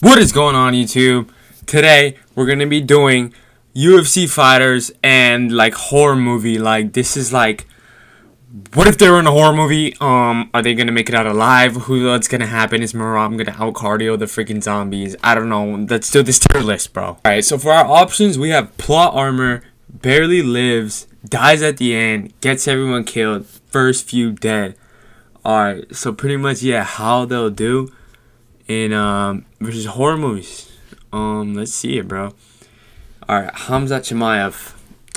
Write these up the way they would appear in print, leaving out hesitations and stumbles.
What is going on, YouTube? Today we're gonna be doing UFC fighters and like horror movie. Like this is like, what if they were in a horror movie? Are they gonna make it out alive? What's gonna happen? Is Maram gonna out cardio the freaking zombies? I don't know. Let's do this tier list, bro. All right. So for our options, we have plot armor, barely lives, dies at the end, gets everyone killed, first few dead. All right. So pretty much, yeah, how they'll do in versus horror movies. Let's see it, bro. All right, Hamza Chimaev.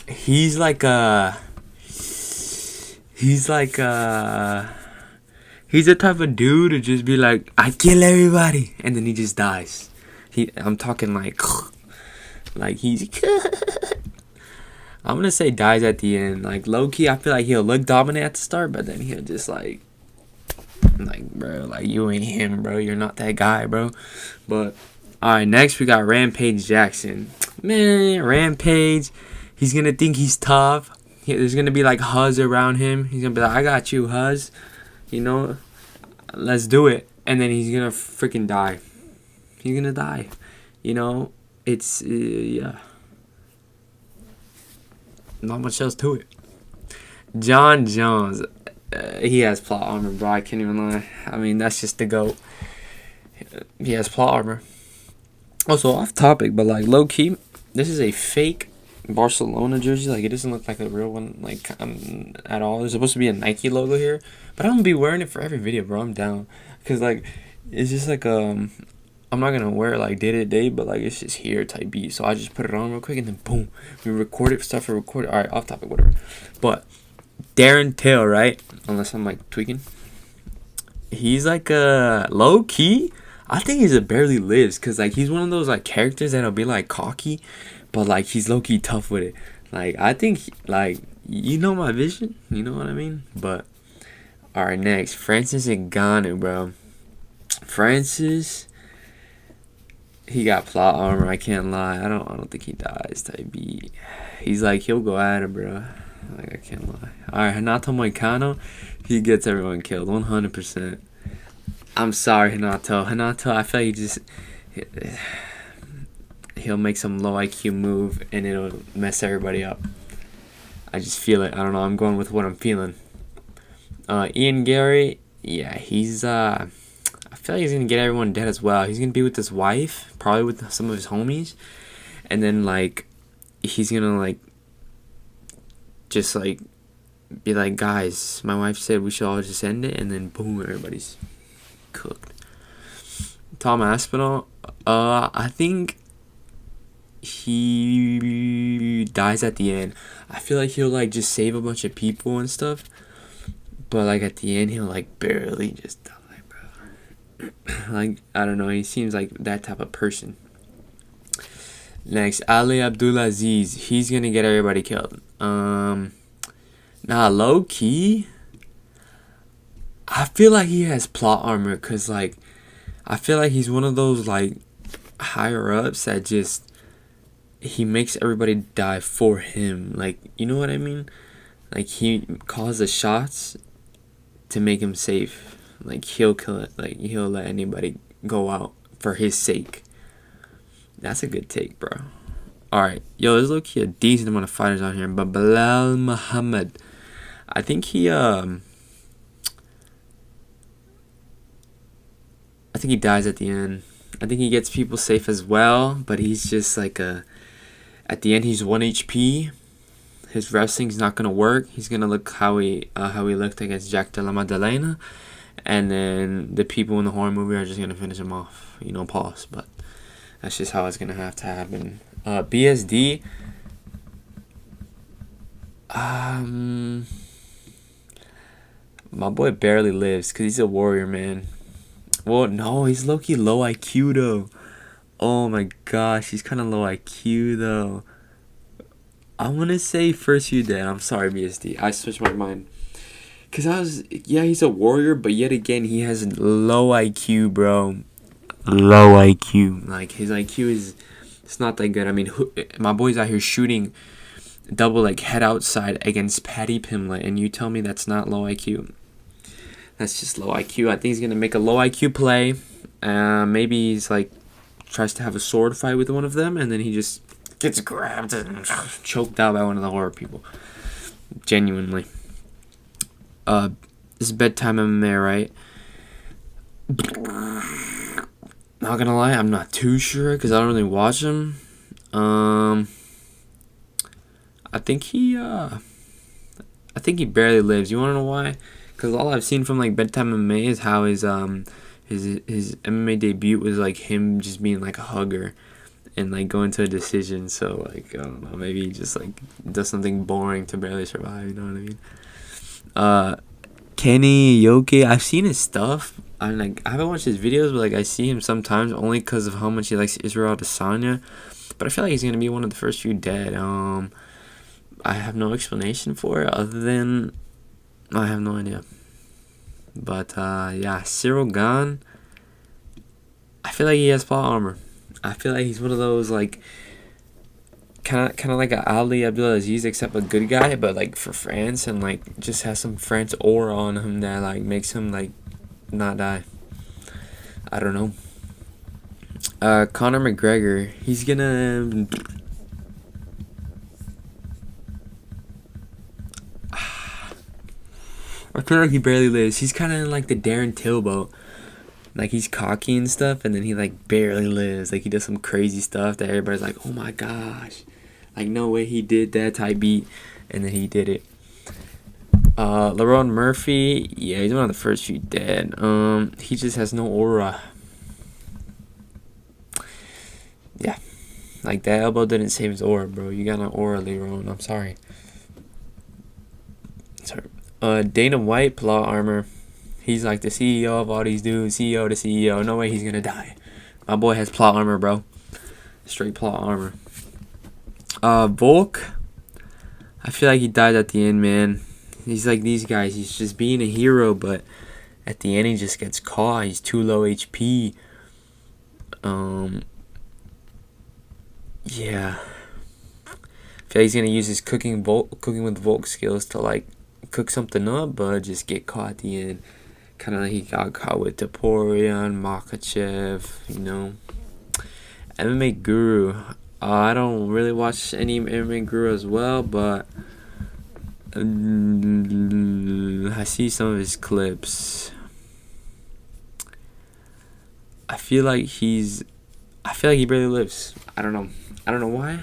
He's like he's the type of dude to just be like, I kill everybody, and then he just dies. I'm talking like he's. I'm gonna say dies at the end. Like low key, I feel like he'll look dominant at the start, but then he'll just like, bro, like you ain't him, bro. You're not that guy, bro. But all right, next we got Rampage Jackson. Man, Rampage, he's gonna think he's tough. There's gonna be like Huz around him. He's gonna be like, I got you, Huz. You know, let's do it. And then he's gonna freaking die. He's gonna die. You know, it's yeah. Not much else to it. John Jones. He has plot armor, bro. I can't even lie. I mean, that's just the GOAT. He has plot armor. Also, off topic, but like low key, this is a fake Barcelona jersey. Like, it doesn't look like a real one, like at all. There's supposed to be a Nike logo here, but I'm gonna be wearing it for every video, bro. I'm down, cause like it's just like I'm not gonna wear it like day to day, but like it's just here type beat. So I just put it on real quick and then boom, we record it. Stuff for record. All right, off topic, whatever. But Darren Till, right? Unless I'm like tweaking. He's like a low key. I think he's a barely lives, cause like he's one of those like characters that'll be like cocky, but like he's low key tough with it. Like I think like you know my vision, you know what I mean. But all right, next Francis Ngannou, bro. Francis, he got plot armor. I can't lie. I don't think he dies. Type B. He's like he'll go at him, bro. Like I can't lie. All right, Renato Moicano, he gets everyone killed 100%. I'm sorry, Renato. Renato, I feel like he'll make some low IQ move and it'll mess everybody up. I just feel it. I don't know. I'm going with what I'm feeling. Ian Gary, yeah, he's I feel like he's gonna get everyone dead as well. He's gonna be with his wife, probably with some of his homies, and then like he's gonna like just like be like, guys, my wife said we should all just end it, and then boom, everybody's cooked. Tom Aspinall, I think he dies at the end. I feel like he'll like just save a bunch of people and stuff, but like at the end he'll like barely just die, bro. Like I don't know, he seems like that type of person. Next, Ali Abdulaziz, he's gonna get everybody killed. Nah, low key, I feel like he has plot armor, cause like I feel like he's one of those like higher ups that just he makes everybody die for him. Like, you know what I mean? Like he calls the shots to make him safe. Like he'll kill it. Like he'll let anybody go out for his sake. That's a good take, bro. All right, yo, there's low key a decent amount of fighters on here, but Bilal Muhammad, I think he dies at the end. I think he gets people safe as well, but he's just like at the end he's 1 HP. His wrestling's not gonna work. He's gonna look how he looked against Jack de la Maddalena, and then the people in the horror movie are just gonna finish him off. You know, pause. But that's just how it's gonna have to happen. BSD. My boy barely lives because he's a warrior, man. Well, no, he's low-key low IQ, though. Oh, my gosh, he's kind of low IQ, though. I'm going to say first few dead. I'm sorry, BSD. I switched my mind. Because he's a warrior, but yet again, he has low IQ, bro. Low IQ. Like, his IQ it's not that good. I mean, my boy's out here shooting double, like, head outside against Paddy Pimblett, and you tell me that's not low IQ. That's just low IQ. I think he's going to make a low IQ play. Maybe he's like tries to have a sword fight with one of them, and then he just gets grabbed and choked out by one of the horror people. Genuinely. This is bedtime MMA, right? Not gonna lie, I'm not too sure because I don't really watch him. I think he barely lives. You wanna know why? Because all I've seen from like bedtime MMA is how his MMA debut was like him just being like a hugger and like going to a decision. So like I don't know, maybe he just like does something boring to barely survive. You know what I mean? Kenny Yoki, I've seen his stuff. I haven't watched his videos, but like I see him sometimes only because of how much he likes Israel Adesanya. But I feel like he's gonna be one of the first few dead. I have no explanation for it other than I have no idea. But yeah, Cyril Gane. I feel like he has plot armor. I feel like he's one of those like kind of like a Ali Abdulaziz, except a good guy, but like for France, and like just has some France aura on him that like makes him like not die. I don't know. Conor McGregor, he's gonna. I feel like he barely lives. He's kind of like the Darren Till boat. Like he's cocky and stuff, and then he like barely lives. Like he does some crazy stuff that everybody's like, "Oh my gosh, like no way he did that type beat," and then he did it. LaRon Murphy, yeah, he's one of the first few dead. He just has no aura. Yeah, like that elbow didn't save his aura, bro. You got no aura, LaRon. I'm sorry. Sorry. Dana White, plot armor. He's like the CEO of all these dudes, CEO to CEO. No way he's gonna die. My boy has plot armor, bro. Straight plot armor. Volk. I feel like he died at the end, man. He's like these guys. He's just being a hero, but at the end he just gets caught. He's too low HP. Yeah. I feel like he's gonna use his cooking with Volk skills to like cook something up, but just get caught at the end. Kind of like he got caught with Toporian, Makachev, you know. MMA Guru. I don't really watch any MMA Guru as well, but I see some of his clips. I feel like he barely lives. I don't know why.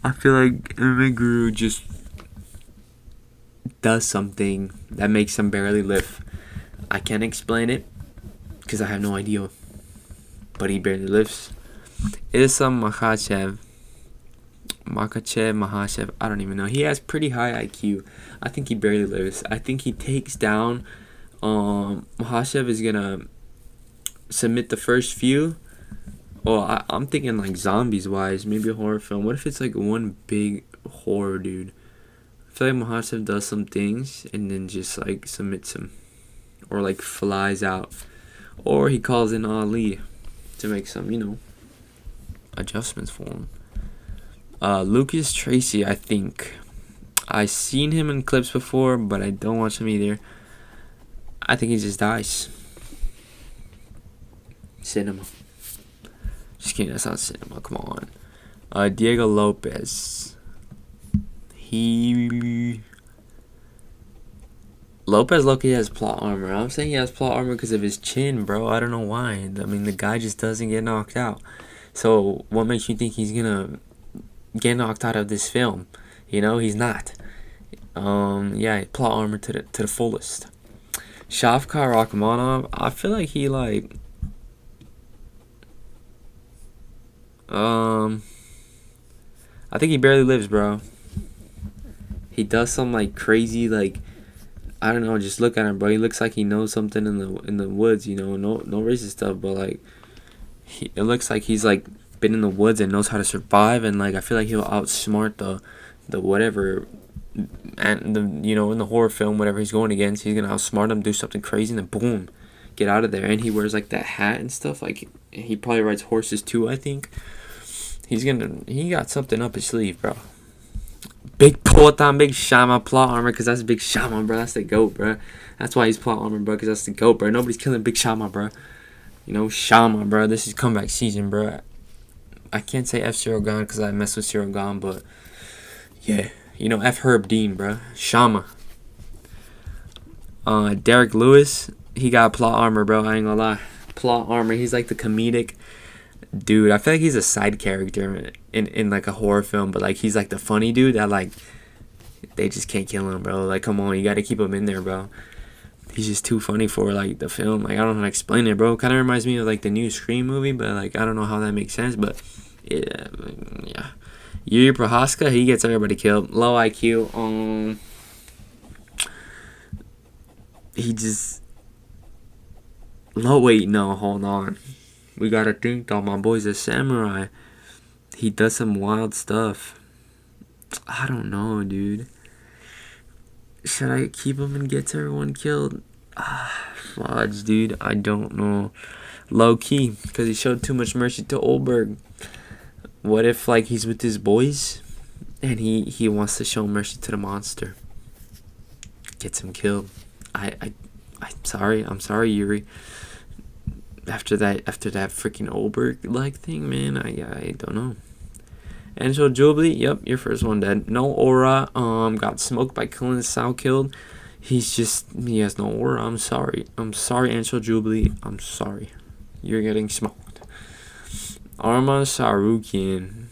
I feel like MMA Guru just does something that makes him barely live. I can't explain it because I have no idea. But he barely lives. Isam Makhachev, I don't even know. He has pretty high IQ. I think he barely lives. I think he takes down. Makhachev is gonna submit the first few. Oh, I'm thinking like zombies wise, maybe a horror film. What if it's like one big horror dude? I feel like Makhachev does some things and then just like submits him, or like flies out, or he calls in Ali to make some, adjustments for him. Lucas Tracy, I think. I seen him in clips before, but I don't watch him either. I think he just dies. Cinema. Just kidding, that's not cinema, come on. Diego Lopez. Lopez Loki has plot armor. I'm saying he has plot armor because of his chin, bro. I don't know why. I mean, the guy just doesn't get knocked out. So, what makes you think he's gonna get knocked out of this film? He's not. Yeah, plot armor to the fullest. Shavkat Rakhmonov, I feel like he I think he barely lives, bro. He does some crazy I don't know, just look at him, bro. He looks like he knows something in the woods, no racist stuff, but it looks like he's been in the woods and knows how to survive, and I feel like he'll outsmart the whatever, and in the horror film, whatever he's going against, he's gonna outsmart him, do something crazy, and then boom, get out of there. And he wears that hat and stuff. He probably rides horses too, I think. He got something up his sleeve, bro. Big Potan, Big Shama plot armor, because that's Big Shama, bro. That's the GOAT, bro. That's why he's plot armor, bro, because that's the GOAT, bro. Nobody's killing Big Shama, bro. You know, Shama, bro. This is comeback season, bro. I can't say F-Zero gone because I mess with Zero gone, but yeah. You know, F Herb Dean, bro. Shama. Derek Lewis, he got plot armor, bro. I ain't gonna lie. Plot armor. He's like the comedic dude. I feel like he's a side character in like a horror film, but like he's like the funny dude that like they just can't kill him, bro. Like, come on, you got to keep him in there, bro. He's just too funny for like the film. Like, I don't know how to explain it, bro. Kind of reminds me of like the new Scream movie, but like I don't know how that makes sense. But yeah. Yuri Prohaska, he gets everybody killed. Low IQ. He just low. Wait, no, hold on. We gotta think though. My boy's a samurai. He does some wild stuff. I don't know, dude. Should I keep him and get everyone killed? Fudge, dude. I don't know. Low key, because he showed too much mercy to Oldberg. What if, like, he's with his boys and he wants to show mercy to the monster? Gets him killed. I'm sorry, Yuri. After that freaking Oldberg like thing, man, I don't know. Angel Jubilee, yep, your first one dead. No aura, got smoked by killing Sal killed. He has no aura. I'm sorry, Angel Jubilee. I'm sorry. You're getting smoked. Arma Sarukian.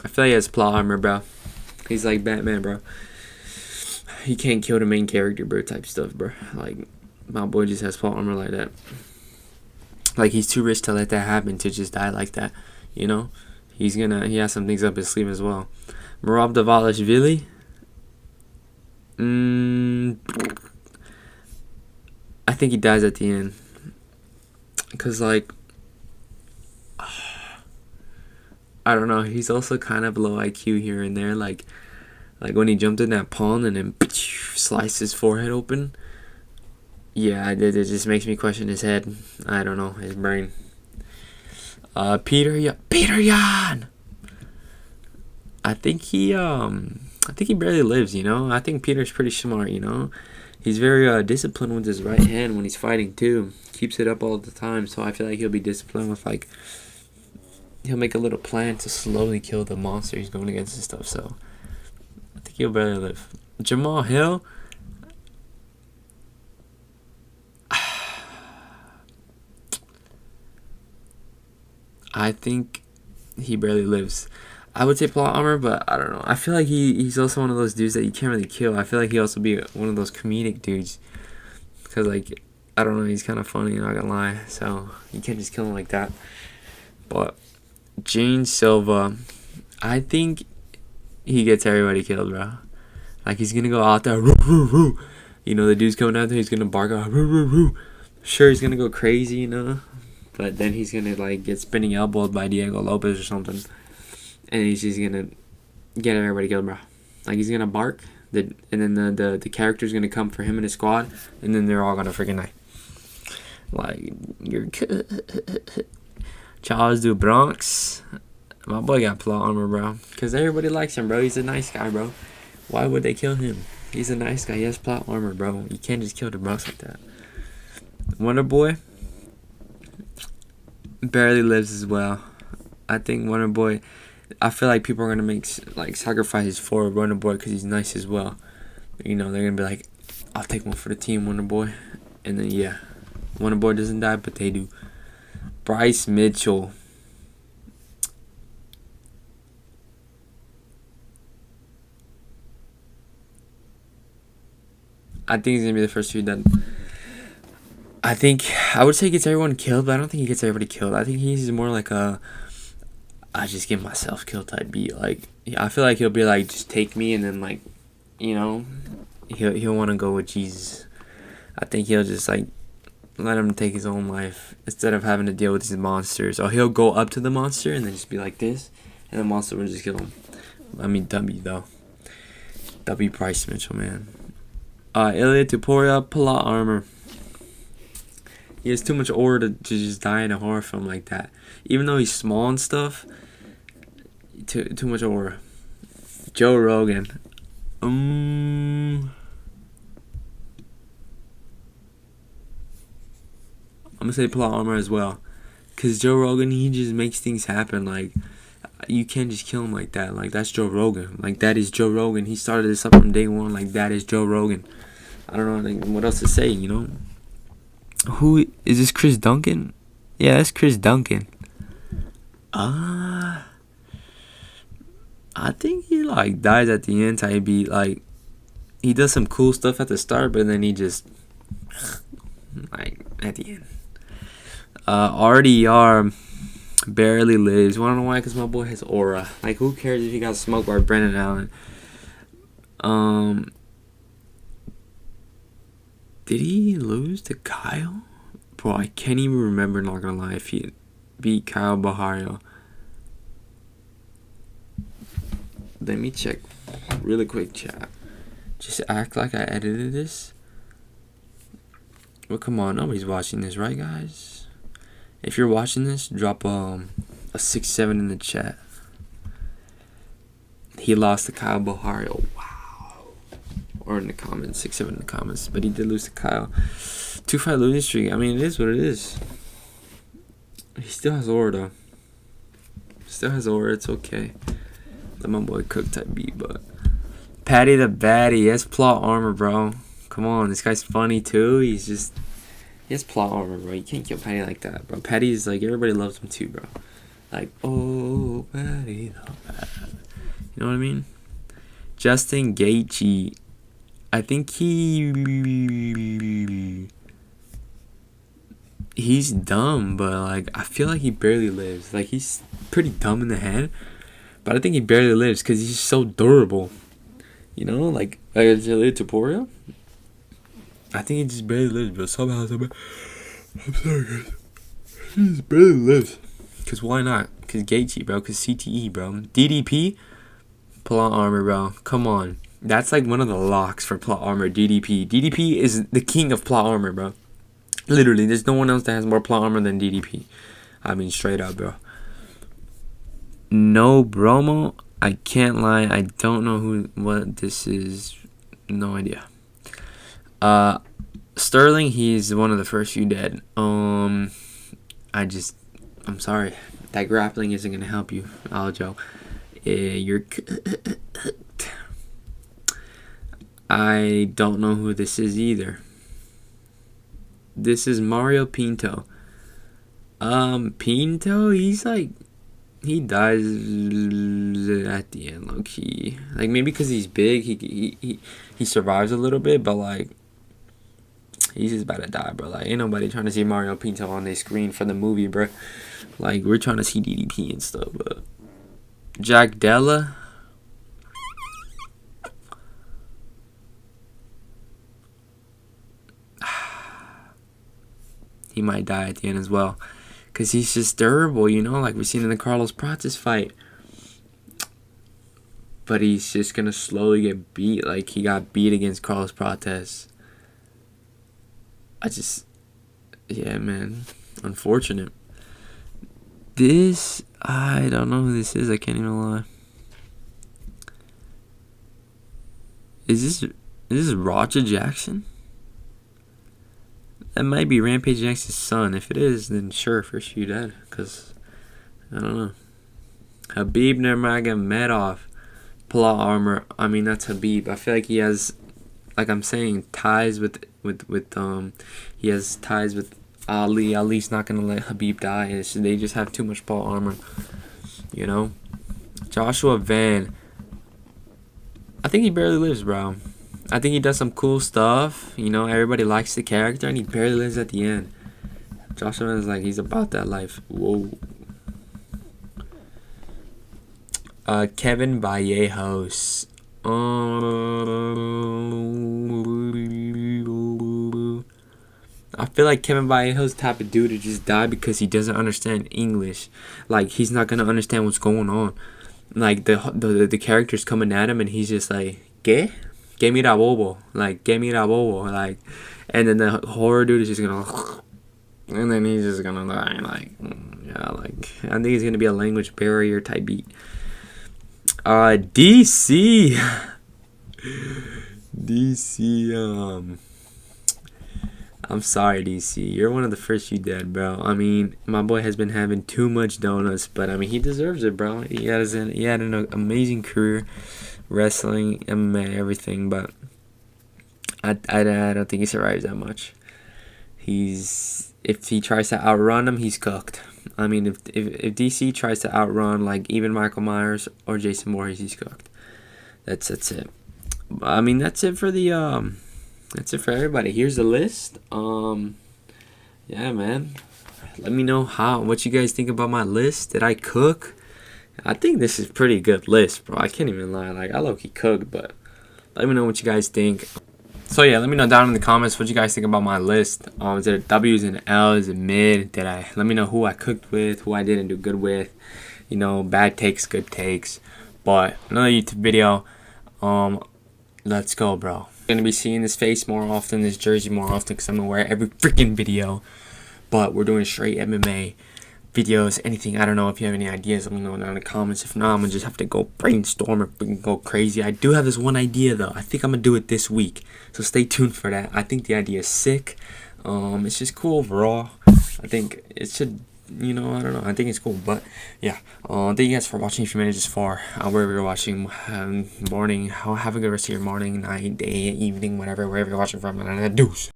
I feel like he has plot armor, bro. He's like Batman, bro. He can't kill the main character, bro, type stuff, bro. Like, my boy just has plot armor like that. Like, he's too rich to let that happen, to just die like that, you know? He has some things up his sleeve as well. Marab Davalishvili. I think he dies at the end. Because, like, I don't know. He's also kind of low IQ here and there. Like when he jumped in that pond and then sliced his forehead open. Yeah, it just makes me question his head. I don't know, his brain. Peter Yan. I think he barely lives, you know. I think Peter's pretty smart, you know. He's very disciplined with his right hand when he's fighting too. Keeps it up all the time, so I feel like he'll be disciplined with like he'll make a little plan to slowly kill the monster he's going against and stuff. So I think he'll barely live. Jamal Hill. I think he barely lives. I would say plot armor, but I don't know. I feel like he's also one of those dudes that you can't really kill. I feel like he also be one of those comedic dudes. Because, like, I don't know, he's kind of funny, not gonna lie. So, you can't just kill him like that. But, Gene Silva, I think he gets everybody killed, bro. Like, he's gonna go out there, roo, roo, roo. You know, the dude's coming out there, he's gonna bark out, roo, roo, roo. Sure, he's gonna go crazy, you know. But then he's gonna, like, get spinning elbowed by Diego Lopez or something. And he's just gonna get everybody killed, bro. Like, he's gonna bark, and then the character's gonna come for him and his squad, and then they're all gonna freaking die. Like, you're Charles Du Bronx. My boy got plot armor, bro. Because everybody likes him, bro. He's a nice guy, bro. Why would they kill him? He's a nice guy. He has plot armor, bro. You can't just kill the Bronx like that. Wonder Boy barely lives as well. I think Wonder Boy, I feel like people are gonna make like sacrifices for Wonder Boy because he's nice as well. You know, they're gonna be like, I'll take one for the team, Wonder Boy. And then yeah, Wonder Boy doesn't die, but they do. Bryce Mitchell. I think he's gonna be the first to be done. I think I would say he gets everyone killed, but I don't think he gets everybody killed. I think he's more like a I just get myself killed type beat. Like, I feel like he'll be like, just take me, and then like, you know, he'll want to go with Jesus. I think he'll just like let him take his own life instead of having to deal with these monsters. Or he'll go up to the monster and then just be like this, and the monster will just kill him. I mean, W though. W Bryce Mitchell, man. Ilya Tuporia, plot armor. He has too much aura to just die in a horror film like that. Even though he's small and stuff, too much aura. Joe Rogan. I'm gonna say plot armor as well. Cause Joe Rogan, he just makes things happen. Like, you can't just kill him like that. Like, that's Joe Rogan. Like, that is Joe Rogan. He started this up from day one. Like, that is Joe Rogan. I don't know what else to say, you know? Who is this? Chris Duncan? Yeah, that's Chris Duncan. I think he like dies at the end type beat. Like, he does some cool stuff at the start, but then he just like at the end. RDR barely lives. Wanna know why? Because my boy has aura. Like, who cares if he got smoked by Brendan Allen? Did he lose to Kyle? Bro, I can't even remember, not gonna lie, if he beat Kyle Bahario. Let me check really quick, chat. Just act like I edited this. Well, come on, nobody's watching this, right, guys? If you're watching this, drop a 6-7 in the chat. He lost to Kyle Bahario. Wow. Or in the comments, 6-7 in the comments. But he did lose to Kyle. 2-5 losing streak. I mean, it is what it is. He still has aura, though. Still has aura. It's okay. Let my boy cook type beat, but Patty the Baddie. He has plot armor, bro. Come on, this guy's funny too. He has plot armor, bro. You can't kill Patty like that, bro. Patty's like, everybody loves him too, bro. Like, oh, Patty the Bad. You know what I mean? Justin Gaethje. I think he's dumb, but like, I feel like he barely lives. Like, he's pretty dumb in the head, but I think he barely lives because he's so durable. You know, like Jalil Taporia. I think he just barely lives, but somehow. I'm sorry, guys. He just barely lives. Because why not? Because Gaethje, bro. Because CTE, bro. DDP, plot armor, bro. Come on. That's like one of the locks for plot armor, DDP. DDP is the king of plot armor, bro. Literally, there's no one else that has more plot armor than DDP. I mean, straight up, bro. No Bromo. I can't lie. I don't know what this is. No idea. Sterling, he's one of the first few dead. I'm sorry. That grappling isn't gonna help you, Aljo. You're. I don't know who this is either. This is Mario Pinto. Pinto, he's like, he dies at the end, low key. Like, maybe because he's big, he survives a little bit, but like, he's just about to die, bro. Like, ain't nobody trying to see Mario Pinto on their screen for the movie, bro. Like, we're trying to see DDP and stuff, but Jack Della. He might die at the end as well. Because he's just durable, you know? Like we seen in the Carlos Prates fight. But he's just going to slowly get beat. Like he got beat against Carlos Prates. Yeah, man. Unfortunate. This, I don't know who this is. I can't even lie. Is this Roger Jackson? That might be Rampage Jackson's son. If it is, then sure, first few dead. Because, I don't know. Habib Nurmagomedov. Plot armor. I mean, that's Habib. I feel like he has, like I'm saying, ties with he has ties with Ali. Ali's not going to let Habib die. They just have too much plot armor. You know? Joshua Van. I think he barely lives, bro. I think he does some cool stuff. You know, everybody likes the character, and he barely lives at the end. Joshua is like, he's about that life. Whoa. Kevin Vallejos. I feel like Kevin Vallejos type of dude to just die because he doesn't understand English. Like, he's not gonna understand what's going on. Like, the character's coming at him, and he's just like, ¿Qué? Give me that bobo. Like, give me that bobo. Like, and then the horror dude is just gonna, and then he's just gonna die. Like, yeah, like, I think it's gonna be a language barrier type beat. DC, I'm sorry, DC. You're one of the first you did, bro. I mean, my boy has been having too much donuts, but I mean, he deserves it, bro. He had an amazing career, wrestling, MMA, everything. But I don't think he survives that much. If he tries to outrun him, he's cooked. I mean, if DC tries to outrun like even Michael Myers or Jason Voorhees, he's cooked. That's it. I mean, that's it for everybody. Here's the list. Yeah, man. Let me know what you guys think about my list. Did I cook? I think this is a pretty good list, bro. I can't even lie. Like, I low-key cooked, but let me know what you guys think. So yeah, let me know down in the comments what you guys think about my list. Is it W's and L's? Is it mid? Let me know who I cooked with, who I didn't do good with. You know, bad takes, good takes. But another YouTube video. Let's go, bro. I'm gonna be seeing this face more often, this jersey more often, because I'm gonna wear it every freaking video. But we're doing straight MMA videos, anything. I don't know if you have any ideas. Let me know down in the comments. If not, I'm gonna just have to go brainstorm or freaking go crazy. I do have this one idea though. I think I'm gonna do it this week, so stay tuned for that. I think the idea is sick. It's just cool overall. I think it should, I don't know. I think it's cool, but yeah. Thank you guys for watching. If you made it this far, wherever you're watching, morning. Have a good rest of your morning, night, day, evening, whatever, wherever you're watching from. And deuce.